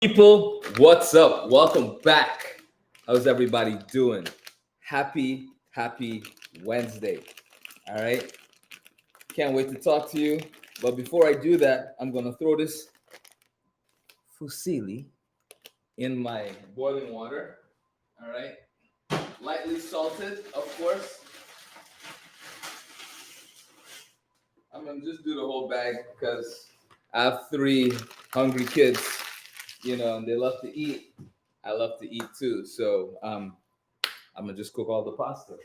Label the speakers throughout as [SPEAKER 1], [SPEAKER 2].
[SPEAKER 1] People, what's up? Welcome back. How's everybody doing? Happy Wednesday. All right. Can't wait to talk to you. But before I do that, I'm going to throw this fusilli in my boiling water. All right. Lightly salted, of course. I'm going to just do the whole bag because I have three hungry kids, and they love to eat. I love to eat too. So, I'm gonna just cook all the pasta.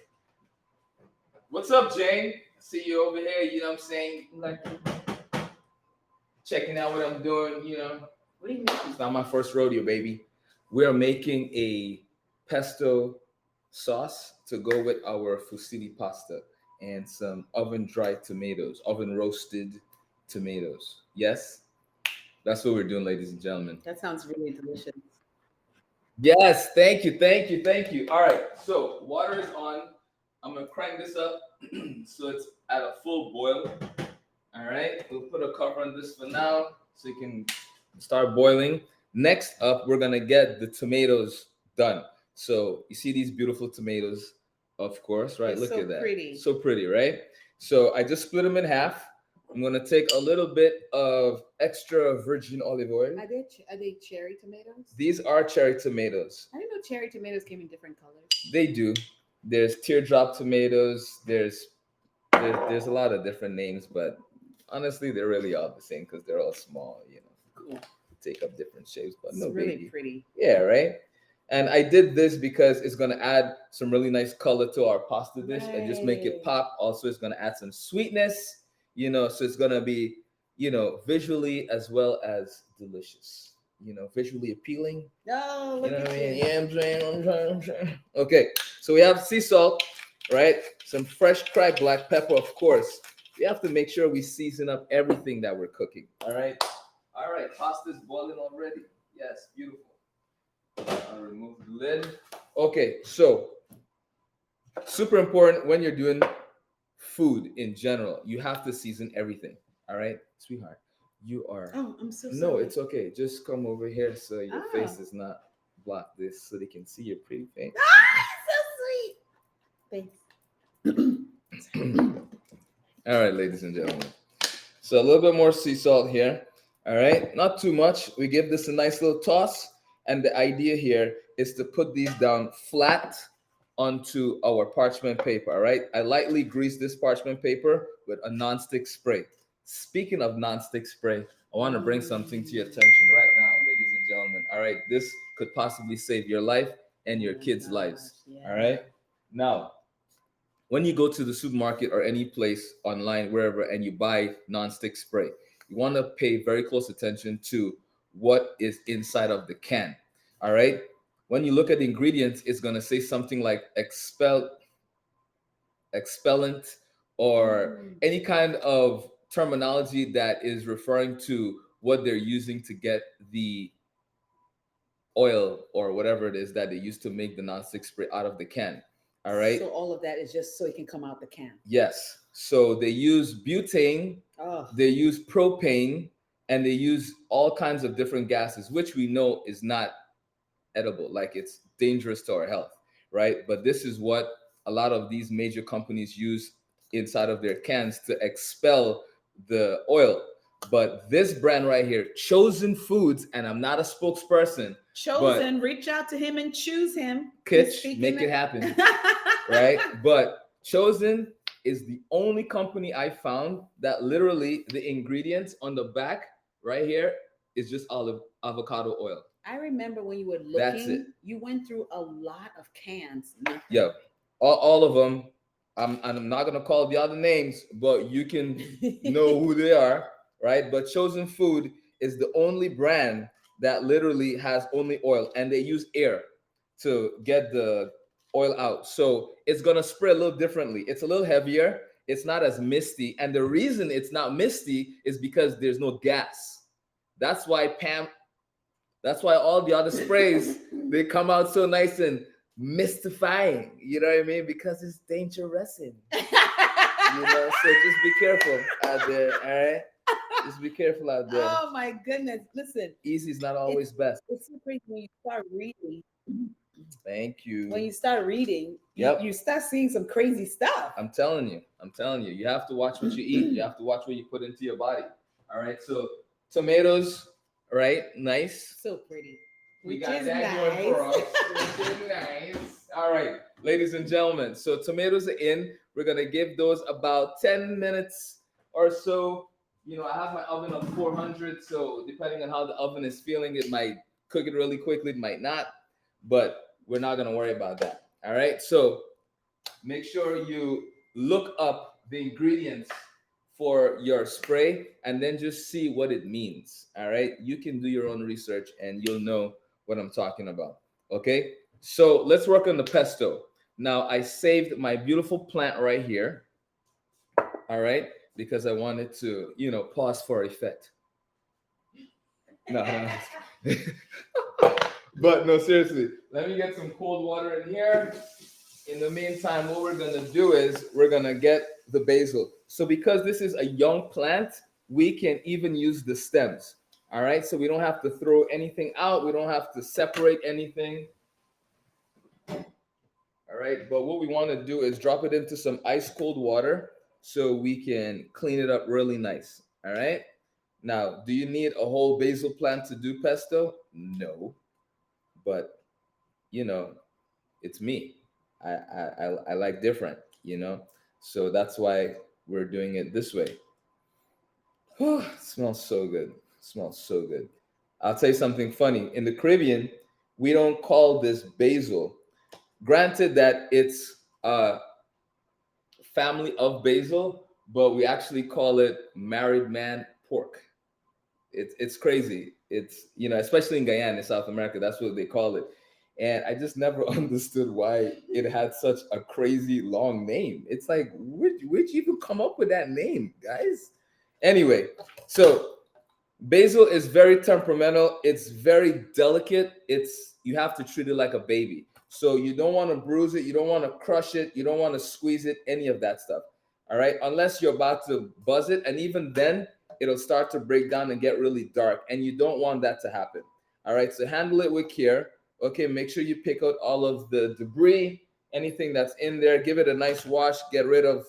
[SPEAKER 1] What's up, Jane? See you over here. You know what I'm saying? Like checking out what I'm doing. What do you mean? It's not my first rodeo, baby. We are making a pesto sauce to go with our fusilli pasta and some oven dried tomatoes, oven roasted tomatoes. Yes, that's what we're doing, ladies and gentlemen.
[SPEAKER 2] That sounds really delicious.
[SPEAKER 1] Yes, thank you. All right, so water is on. I'm gonna crank this up so it's at a full boil. All right, we'll put a cover on this for now so it can start boiling. Next up, we're gonna get the tomatoes done. So you see these beautiful tomatoes, of course, right?
[SPEAKER 2] It's
[SPEAKER 1] Look
[SPEAKER 2] so
[SPEAKER 1] at that,
[SPEAKER 2] pretty.
[SPEAKER 1] so pretty, right? So I just split them in half. I'm gonna take a little bit of extra virgin olive oil.
[SPEAKER 2] Are they cherry tomatoes?
[SPEAKER 1] These are cherry tomatoes.
[SPEAKER 2] I didn't know cherry tomatoes came in different colors.
[SPEAKER 1] They do. There's teardrop tomatoes. There's a lot of different names, but honestly, they're really all the same because they're all small.
[SPEAKER 2] Cool.
[SPEAKER 1] Take up different shapes, but
[SPEAKER 2] It's
[SPEAKER 1] no
[SPEAKER 2] really
[SPEAKER 1] baby.
[SPEAKER 2] pretty.
[SPEAKER 1] Yeah, right. And I did this because it's gonna add some really nice color to our pasta dish and just make it
[SPEAKER 2] Right.
[SPEAKER 1] pop. Also, it's gonna add some sweetness. So it's gonna be visually as well as delicious. Visually appealing.
[SPEAKER 2] Oh,
[SPEAKER 1] You
[SPEAKER 2] look
[SPEAKER 1] know what
[SPEAKER 2] at
[SPEAKER 1] I mean?
[SPEAKER 2] you.
[SPEAKER 1] Yeah, I'm saying. Okay, so we have sea salt, right? Some fresh cracked black pepper, of course. We have to make sure we season up everything that we're cooking. All right. Pasta's boiling already. Yes, beautiful. I'll remove the lid. Okay, so super important when you're doing food in general, you have to season everything. All right, sweetheart. You are
[SPEAKER 2] Oh, I'm so
[SPEAKER 1] No,
[SPEAKER 2] sorry.
[SPEAKER 1] it's okay. Just come over here so your face
[SPEAKER 2] Oh.
[SPEAKER 1] is not blocked this so they can see your pretty face.
[SPEAKER 2] Ah, so sweet. Thanks.
[SPEAKER 1] All right, ladies and gentlemen. So a little bit more sea salt here. All right, not too much. We give this a nice little toss. And the idea here is to put these down flat onto our parchment paper. All right, I lightly grease this parchment paper with a non-stick spray. Speaking of non-stick spray, I want to bring something to your attention right now, ladies and gentlemen. All right, this could possibly save your life and
[SPEAKER 2] Oh
[SPEAKER 1] your
[SPEAKER 2] my
[SPEAKER 1] kids'
[SPEAKER 2] gosh.
[SPEAKER 1] lives. All
[SPEAKER 2] Yeah.
[SPEAKER 1] right, now when you go to the supermarket or any place online, wherever, and you buy non-stick spray, you want to pay very close attention to what is inside of the can. All right. When you look at the ingredients, it's going to say something like expellant or
[SPEAKER 2] Mm.
[SPEAKER 1] any kind of terminology that is referring to what they're using to get the oil or whatever it is that they use to make the non-stick spray out of the can. All right.
[SPEAKER 2] So all of that is just so it can come out the can.
[SPEAKER 1] Yes. So they use butane,
[SPEAKER 2] Oh.
[SPEAKER 1] they use propane, and they use all kinds of different gases, which we know is not edible, like it's dangerous to our health, right? But this is what a lot of these major companies use inside of their cans to expel the oil. But this brand right here, Chosen Foods, and I'm not a spokesperson, but
[SPEAKER 2] Chosen, reach out to him and choose him. He's
[SPEAKER 1] Kitch,
[SPEAKER 2] speaking
[SPEAKER 1] make it happen, right? But Chosen is the only company I found that literally the ingredients on the back right here is just olive avocado oil.
[SPEAKER 2] I remember when you were
[SPEAKER 1] That's it.
[SPEAKER 2] looking, you went through a lot of cans. Nothing.
[SPEAKER 1] Yeah, all of them. I'm not gonna call the other names, but you can know who they are, right? But Chosen Food is the only brand that literally has only oil, and they use air to get the oil out. So it's gonna spray a little differently. It's a little heavier. It's not as misty, and the reason it's not misty is because there's no gas. That's why Pam. That's why all the other sprays they come out so nice and mystifying. You know what I mean? Because it's dangerous. So just be careful out there. All right. Just be careful out there.
[SPEAKER 2] Oh my goodness. Listen,
[SPEAKER 1] Easy is not
[SPEAKER 2] it's
[SPEAKER 1] always best.
[SPEAKER 2] it's so crazy when you start reading.
[SPEAKER 1] Thank you.
[SPEAKER 2] When you start reading,
[SPEAKER 1] Yep.
[SPEAKER 2] you start seeing some crazy stuff.
[SPEAKER 1] I'm telling you. I'm telling you. You have to watch what you eat. You have to watch what you put into your body. All right. So tomatoes, right? Nice.
[SPEAKER 2] So pretty.
[SPEAKER 1] We
[SPEAKER 2] Which
[SPEAKER 1] got
[SPEAKER 2] is
[SPEAKER 1] that going for us.
[SPEAKER 2] nice.
[SPEAKER 1] Which is nice. All right, ladies and gentlemen. So tomatoes are in. We're gonna give those about 10 minutes or so. You know, I have my oven on 400, so depending on how the oven is feeling, it might cook it really quickly, it might not. But we're not gonna worry about that. All right. So make sure you look up the ingredients for your spray and then just see what it means. All right. You can do your own research and you'll know what I'm talking about. Okay. So let's work on the pesto. Now, I saved my beautiful plant right here. All right. Because I wanted to, pause for effect. No, no, no. But no, seriously, let me get some cold water in here. In the meantime, what we're gonna do is we're gonna get the basil. So because this is a young plant, we can even use the stems. All right, so we don't have to throw anything out. We don't have to separate anything. All right, but what we want to do is drop it into some ice cold water so we can clean it up really nice. All right. Now, do you need a whole basil plant to do pesto? No, but you know, it's me. I like different, So that's why we're doing it this way. It smells so good. It smells so good. I'll tell you something funny. In the Caribbean, we don't call this basil. Granted that it's a family of basil, but we actually call it married man pork. It's crazy. It's especially in Guyana, South America, that's what they call it. And I just never understood why it had such a crazy long name. It's like, where'd you even come up with that name, guys? Anyway, so basil is very temperamental. It's very delicate. You have to treat it like a baby. So you don't want to bruise it. You don't want to crush it. You don't want to squeeze it. Any of that stuff. All right. Unless you're about to buzz it, and even then, it'll start to break down and get really dark. And you don't want that to happen. All right. So handle it with care. Okay. Make sure you pick out all of the debris, anything that's in there. Give it a nice wash. Get rid of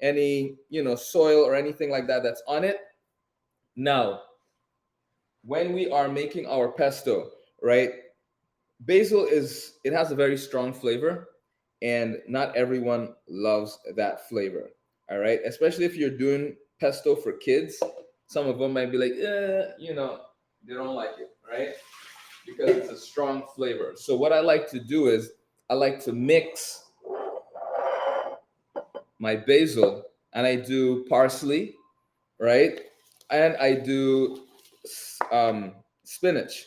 [SPEAKER 1] any soil or anything like that that's on it. Now, when we are making our pesto, right? Basil it has a very strong flavor, and not everyone loves that flavor. All right, especially if you're doing pesto for kids, some of them might be like, they don't like it, right? Because it's a strong flavor. So what I like to do is I like to mix my basil, and I do parsley, right? And I do spinach,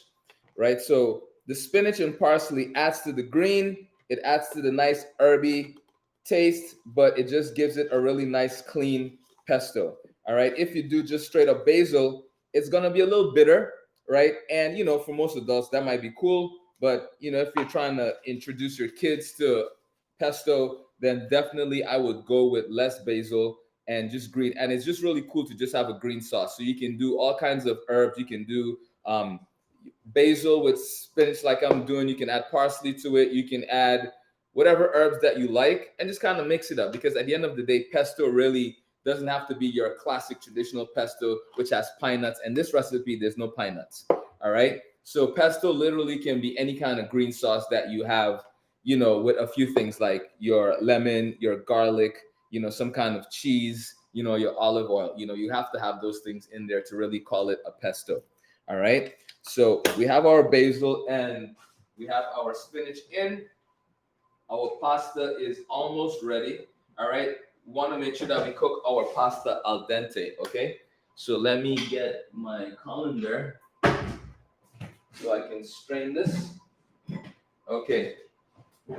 [SPEAKER 1] right? So the spinach and parsley adds to the green. It adds to the nice herby taste, but it just gives it a really nice clean pesto. All right. If you do just straight up basil, it's gonna be a little bitter, right? And for most adults that might be cool, but if you're trying to introduce your kids to pesto, then definitely I would go with less basil and just green. And it's just really cool to just have a green sauce. So you can do all kinds of herbs. You can do basil with spinach like I'm doing. You can add parsley to it. You can add whatever herbs that you like and just kind of mix it up, because at the end of the day, pesto really doesn't have to be your classic traditional pesto, which has pine nuts. And this recipe, there's no pine nuts. All right. So pesto literally can be any kind of green sauce that you have, with a few things like your lemon, your garlic, some kind of cheese, your olive oil. You have to have those things in there to really call it a pesto. All right. So we have our basil and we have our spinach in. Our pasta is almost ready. All right. We want to make sure that we cook our pasta al dente. Okay. So let me get my colander so I can strain this. Okay.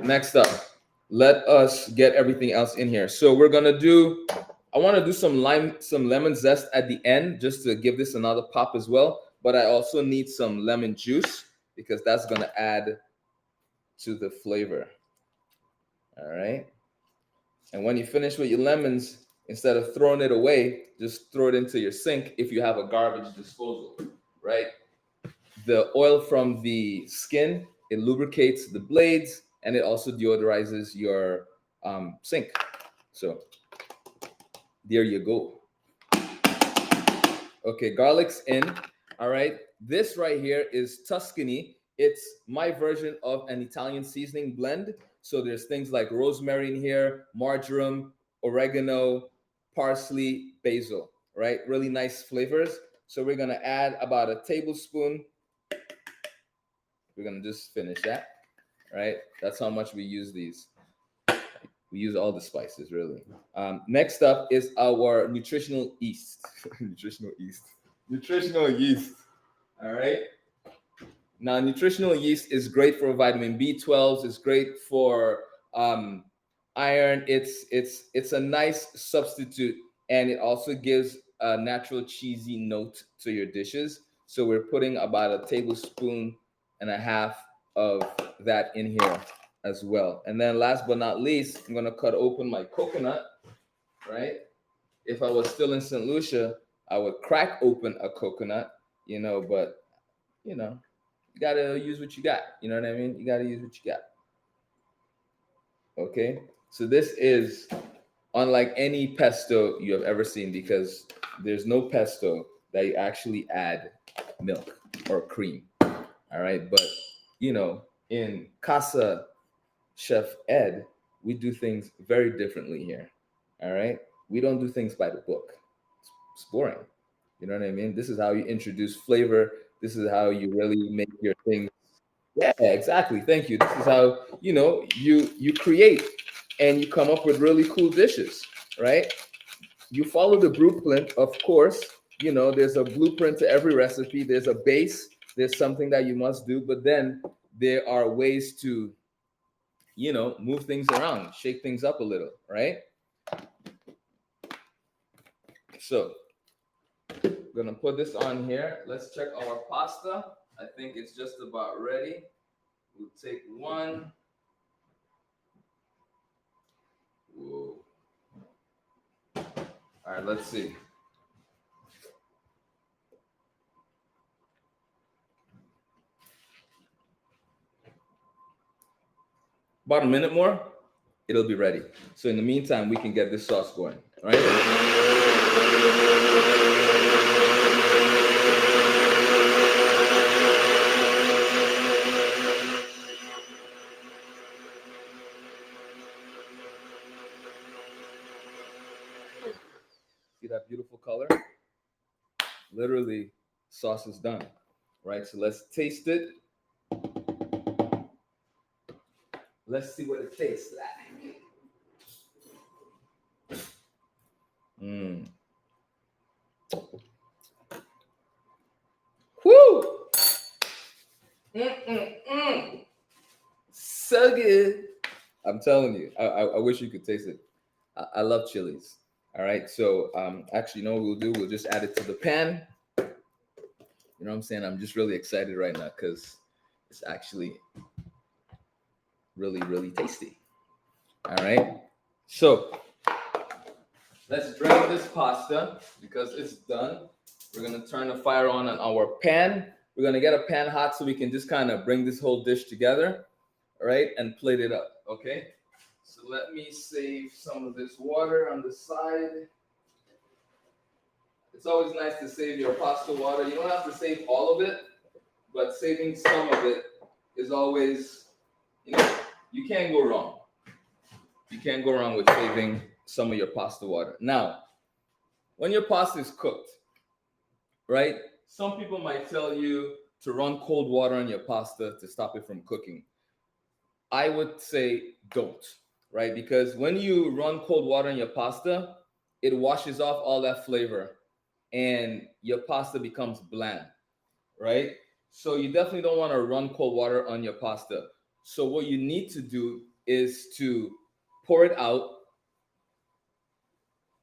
[SPEAKER 1] Next up, let us get everything else in here. So we're gonna do. I want to do some lemon zest at the end, just to give this another pop as well. But I also need some lemon juice because that's gonna add to the flavor. All right. And when you finish with your lemons, Instead of throwing it away, just throw it into your sink if you have a garbage disposal, right? The oil from the skin, it lubricates the blades, and it also deodorizes your sink. So there you go. Okay, garlic's in. All right. This right here is Tuscany. It's my version of an Italian seasoning blend. So there's things like rosemary in here, marjoram, oregano, parsley, basil, right? Really nice flavors. So we're going to add about a tablespoon. We're going to just finish that, right? That's how much we use these. We use all the spices, really. Next up is our nutritional yeast. Nutritional yeast. Nutritional yeast. All right. Now, nutritional yeast is great for vitamin B12. It's great for um, iron. It's a nice substitute, and it also gives a natural cheesy note to your dishes. So we're putting about a tablespoon and a half of that in here as well. And then last but not least, I'm gonna cut open my coconut, right? If I was still in St. Lucia, I would crack open a coconut, but you know, you gotta use what you got. You know what I mean? You gotta use what you got. Okay. So this is unlike any pesto you have ever seen because there's no pesto that you actually add milk or cream. All right. But in Casa Chef Ed, we do things very differently here. All right. We don't do things by the book. It's boring. You know what I mean? This is how you introduce flavor. This is how you really make your thing. Yeah, exactly. Thank you. This is how you create and you come up with really cool dishes, right? You follow the blueprint, of course. There's a blueprint to every recipe. There's a base. There's something that you must do, but then there are ways to move things around, shake things up a little, right? So gonna put this on here. Let's check our pasta. I think it's just about ready. We'll take one. Whoa. All right, let's see. About a minute more, it'll be ready. So in the meantime, we can get this sauce going. All right. See that beautiful color? Literally, sauce is done. Right. So let's taste it. Let's see what it tastes like. Mm. Woo! Mm-mm-mm. So good. I'm telling you, I wish you could taste it. I love chilies. All right. So actually, you know what we'll do? We'll just add it to the pan. You know what I'm saying? I'm just really excited right now because it's actually really, really tasty. All right. So let's drain this pasta because it's done. We're gonna turn the fire on our pan. We're gonna get a pan hot so we can just kind of bring this whole dish together, all right, and plate it up. Okay. So let me save some of this water on the side. It's always nice to save your pasta water. You don't have to save all of it, but saving some of it is always, you know, you can't go wrong. You can't go wrong with saving some of your pasta water. Now, when your pasta is cooked, right? Some people might tell you to run cold water on your pasta to stop it from cooking. I would say don't, right? Because when you run cold water on your pasta, it washes off all that flavor and your pasta becomes bland, right? So you definitely don't want to run cold water on your pasta. So what you need to do is to pour it out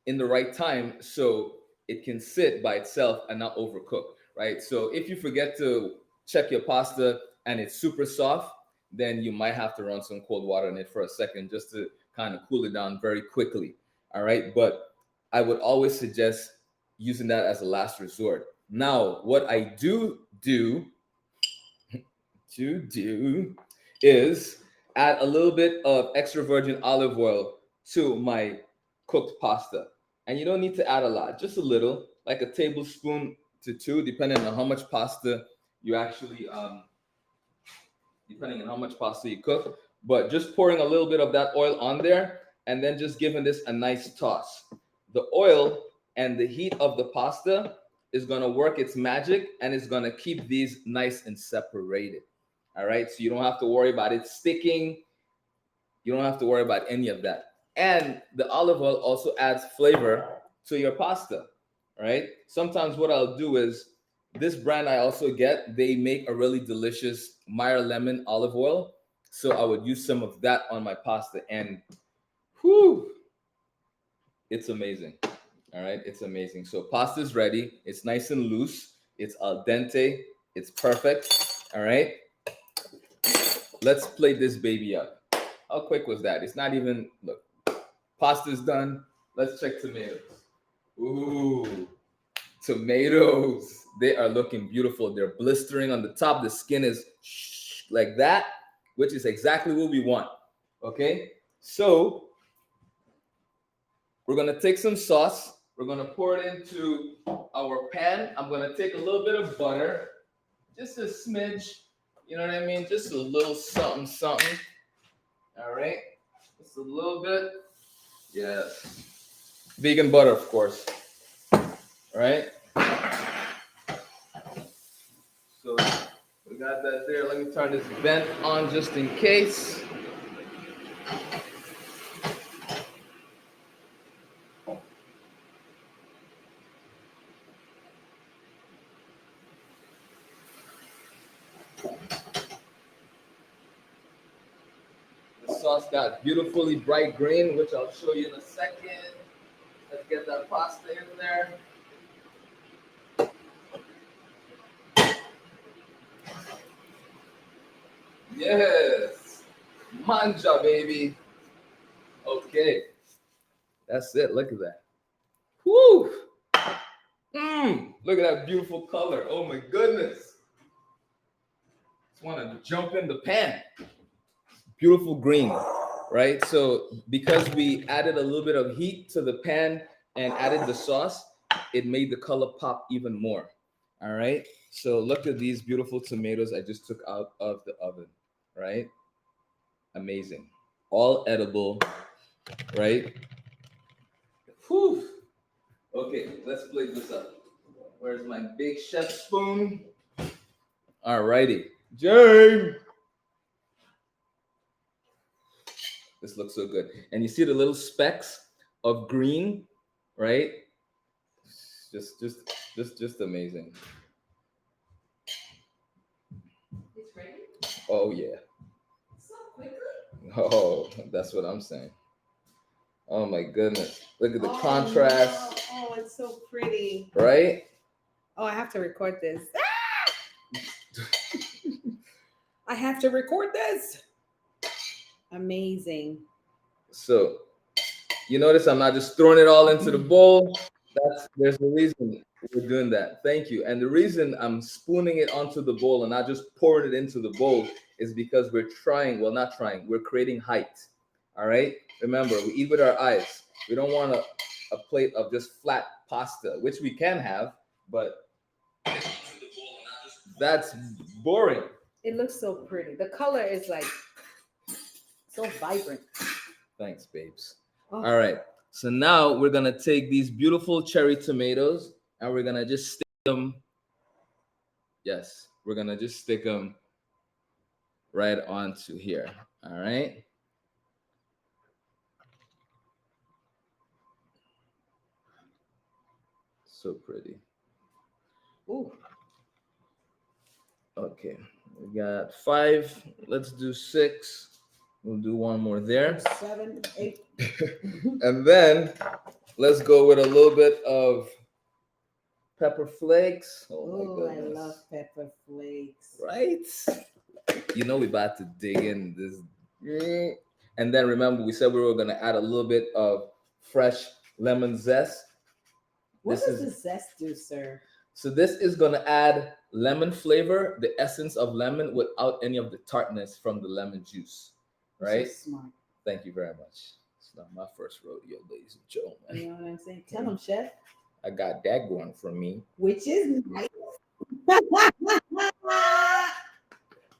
[SPEAKER 1] in the right time so it can sit by itself and not overcook, right? So if you forget to check your pasta and it's super soft, then you might have to run some cold water in it for a second just to kind of cool it down very quickly. All right. But I would always suggest using that as a last resort. Now, what I do is add a little bit of extra virgin olive oil to my cooked pasta. And you don't need to add a lot, just a little, like a tablespoon to two, you actually depending on how much pasta you cook. But just pouring a little bit of that oil on there and then just giving this a nice toss. The oil and the heat of the pasta is going to work its magic and it's going to keep these nice and separated. All right. So you don't have to worry about it sticking. You don't have to worry about any of that. And the olive oil also adds flavor to your pasta, right? Sometimes what I'll do is this brand I also get, they make a really delicious Meyer lemon olive oil. So I would use some of that on my pasta and whew, it's amazing. All right, it's amazing. So pasta's ready. It's nice and loose. It's al dente. It's perfect. All right, let's plate this baby up. How quick was that? It's not even, look, pasta's done. Let's check tomatoes. Ooh, tomatoes. They are looking beautiful. They're blistering on the top. The skin is like that, which is exactly what we want. Okay, so we're gonna take some sauce. We're gonna pour it into our pan. I'm gonna take a little bit of butter, just a smidge. You know what I mean? Just a little something, something. All right, just a little bit. Yes, vegan butter, of course. All right. So we got that there. Let me turn this vent on just in case. The sauce got beautifully bright green, which I'll show you in a second. Let's get that pasta in there. Yes. Manja, baby. Okay. That's it. Look at that. Woo! Look at that beautiful color. Oh my goodness. Just want to jump in the pan. Beautiful green, right? So because we added a little bit of heat to the pan and added the sauce, it made the color pop even more. All right. So look at these beautiful tomatoes I just took out of the oven, right? Amazing. All edible, right? Whew. Okay, let's plate this up. Where's my big chef spoon? All righty. Jane! This looks so good. And you see the little specks of green, right? Just amazing.
[SPEAKER 2] It's ready
[SPEAKER 1] Oh yeah.
[SPEAKER 2] so quickly.
[SPEAKER 1] Oh, that's what I'm saying. Oh my goodness. Look at the
[SPEAKER 2] Oh,
[SPEAKER 1] contrast,
[SPEAKER 2] no. Oh, it's so pretty.
[SPEAKER 1] right?
[SPEAKER 2] Oh, I have to record this. I have to record this. Amazing.
[SPEAKER 1] So you notice I'm not just throwing it all into the bowl. There's a reason we're doing that. Thank you. And the reason I'm spooning it onto the bowl and not just pouring it into the bowl is because we're trying, well, not trying, we're creating height. All right. Remember, we eat with our eyes. We don't want a plate of just flat pasta, which we can have, but that's boring.
[SPEAKER 2] It looks so pretty. The color is like so vibrant.
[SPEAKER 1] Thanks, babes.
[SPEAKER 2] Oh,
[SPEAKER 1] All right. So now we're gonna take these beautiful cherry tomatoes and we're gonna just stick them. Yes, we're gonna just stick them right onto here. All right. So pretty.
[SPEAKER 2] ooh.
[SPEAKER 1] Okay. We got 5. Let's do 6. We'll do one more there.
[SPEAKER 2] 7, 8.
[SPEAKER 1] And then let's go with a little bit of pepper flakes. Oh my
[SPEAKER 2] Oh, I
[SPEAKER 1] goodness.
[SPEAKER 2] love pepper flakes.
[SPEAKER 1] Right? You know, we're about to dig in this. And then remember, we said we were going to add a little bit of fresh lemon zest.
[SPEAKER 2] What
[SPEAKER 1] This
[SPEAKER 2] does
[SPEAKER 1] is
[SPEAKER 2] the zest do, sir?
[SPEAKER 1] so this is gonna add lemon flavor, the essence of lemon without any of the tartness from the lemon juice.
[SPEAKER 2] You're so
[SPEAKER 1] Right?
[SPEAKER 2] smart.
[SPEAKER 1] Thank you very much. It's not my first rodeo, ladies and gentlemen.
[SPEAKER 2] You know what I'm saying? Tell him, chef.
[SPEAKER 1] I got that going for me.
[SPEAKER 2] Which is nice.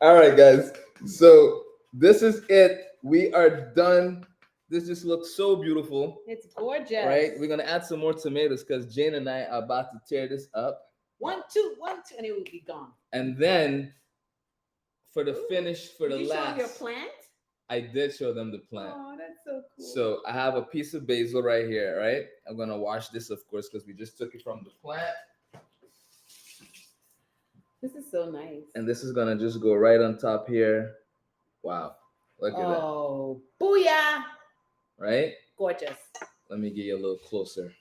[SPEAKER 1] All right, guys. So this is it. We are done. This just looks so beautiful.
[SPEAKER 2] It's gorgeous.
[SPEAKER 1] Right? We're gonna add some more tomatoes because Jane and I are about to tear this up.
[SPEAKER 2] 1, 2, 1, 2, and it will be gone.
[SPEAKER 1] And then for the finish, for the
[SPEAKER 2] Did you show
[SPEAKER 1] last,
[SPEAKER 2] your plant?
[SPEAKER 1] I did show them the plant.
[SPEAKER 2] Oh, that's so cool.
[SPEAKER 1] So I have a piece of basil right here, right? I'm gonna wash this, of course, because we just took it from the plant.
[SPEAKER 2] This is so nice.
[SPEAKER 1] And this is gonna just go right on top here. Wow, look at that,
[SPEAKER 2] Oh, booyah!
[SPEAKER 1] right?
[SPEAKER 2] Gorgeous.
[SPEAKER 1] Let me get you a little closer.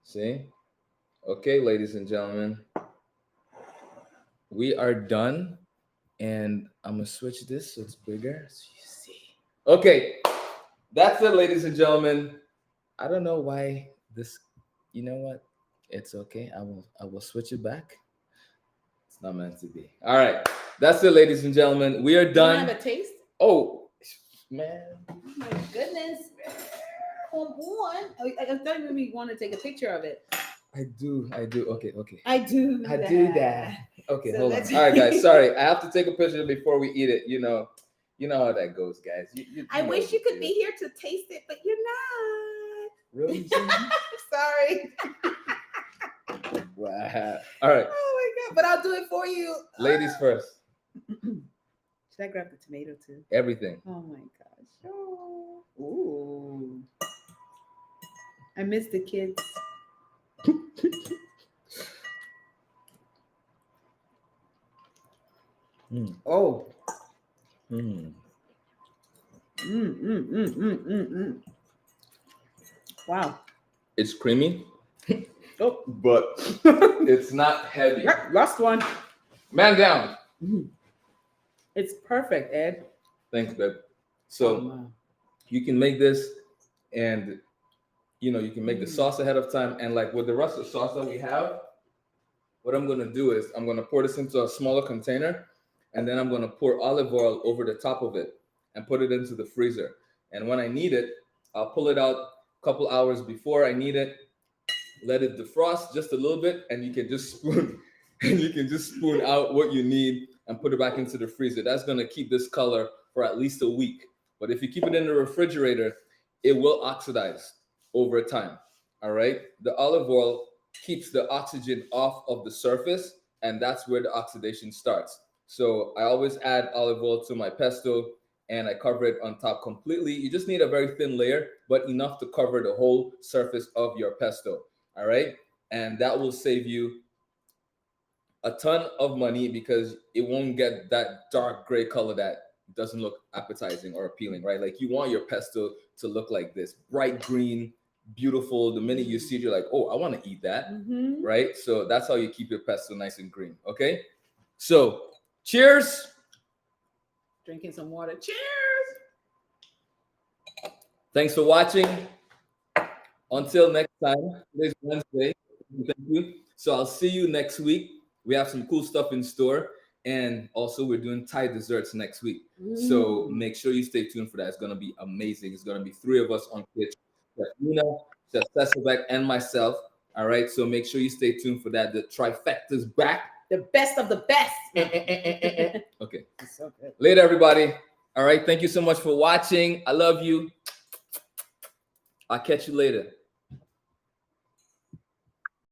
[SPEAKER 1] See? Okay, ladies and gentlemen, we are done. And I'm gonna switch this so it's bigger so you see. Okay, that's it, ladies and gentlemen. I don't know why this, you know what? It's okay. I will switch it back. It's not meant to be. All right. That's it, ladies and gentlemen. We are
[SPEAKER 2] Do
[SPEAKER 1] done.
[SPEAKER 2] you have a taste?
[SPEAKER 1] Oh man.
[SPEAKER 2] Oh my goodness. Come on. I thought maybe you want to take a picture of it.
[SPEAKER 1] I do. Okay.
[SPEAKER 2] I do.
[SPEAKER 1] Okay,
[SPEAKER 2] So
[SPEAKER 1] hold on.
[SPEAKER 2] let's-
[SPEAKER 1] All right, guys. Sorry, I have to take a picture before we eat it. You know how that goes, guys.
[SPEAKER 2] I
[SPEAKER 1] know
[SPEAKER 2] wish
[SPEAKER 1] what
[SPEAKER 2] you
[SPEAKER 1] to
[SPEAKER 2] could
[SPEAKER 1] do.
[SPEAKER 2] be here to taste it, but you're not.
[SPEAKER 1] Really?
[SPEAKER 2] Sorry.
[SPEAKER 1] Wow. All right,
[SPEAKER 2] Oh my god! But I'll do it for you.
[SPEAKER 1] ladies first.
[SPEAKER 2] Should I grab the tomato too?
[SPEAKER 1] Everything.
[SPEAKER 2] Oh my gosh! Oh. Ooh. I miss the kids.
[SPEAKER 1] Mm.
[SPEAKER 2] Oh.
[SPEAKER 1] Mm.
[SPEAKER 2] Mm. Wow.
[SPEAKER 1] It's creamy,
[SPEAKER 2] Oh.
[SPEAKER 1] but it's not heavy.
[SPEAKER 2] Yep, last one.
[SPEAKER 1] Man down.
[SPEAKER 2] It's perfect, Ed.
[SPEAKER 1] Thanks, babe. So
[SPEAKER 2] wow.
[SPEAKER 1] you can make this, and you can make the
[SPEAKER 2] Mm.
[SPEAKER 1] sauce ahead of time. And like with the rest of the sauce that we have, what I'm gonna do is I'm gonna pour this into a smaller container, and then I'm gonna pour olive oil over the top of it and put it into the freezer. And when I need it, I'll pull it out a couple hours before I need it, let it defrost just a little bit, and you can just spoon out what you need and put it back into the freezer. That's gonna keep this color for at least a week. But if you keep it in the refrigerator, it will oxidize over time. All right. The olive oil keeps the oxygen off of the surface, and that's where the oxidation starts. So I always add olive oil to my pesto, and I cover it on top completely. You just need a very thin layer, but enough to cover the whole surface of your pesto. All right. And that will save you a ton of money because it won't get that dark gray color that doesn't look appetizing or appealing, right? Like you want your pesto to look like this bright green, beautiful. The minute you see it, you're like, oh, I want to eat that, right? So that's how you keep your pesto nice and green. Okay. So cheers.
[SPEAKER 2] Drinking some water. Cheers.
[SPEAKER 1] Thanks for watching. Until next time, today's Wednesday. Thank you. So I'll see you next week. We have some cool stuff in store. And also we're doing Thai desserts next week. So make sure you stay tuned for that. It's going to be amazing. It's going to be 3 of us on pitch. Chef Nina, Chef Cecilbeck, and myself. All right. So make sure you stay tuned for that. The trifecta's back.
[SPEAKER 2] The best of the best.
[SPEAKER 1] Okay.
[SPEAKER 2] It's so good.
[SPEAKER 1] Later, everybody. All right. Thank you so much for watching. I love you. I'll catch you later.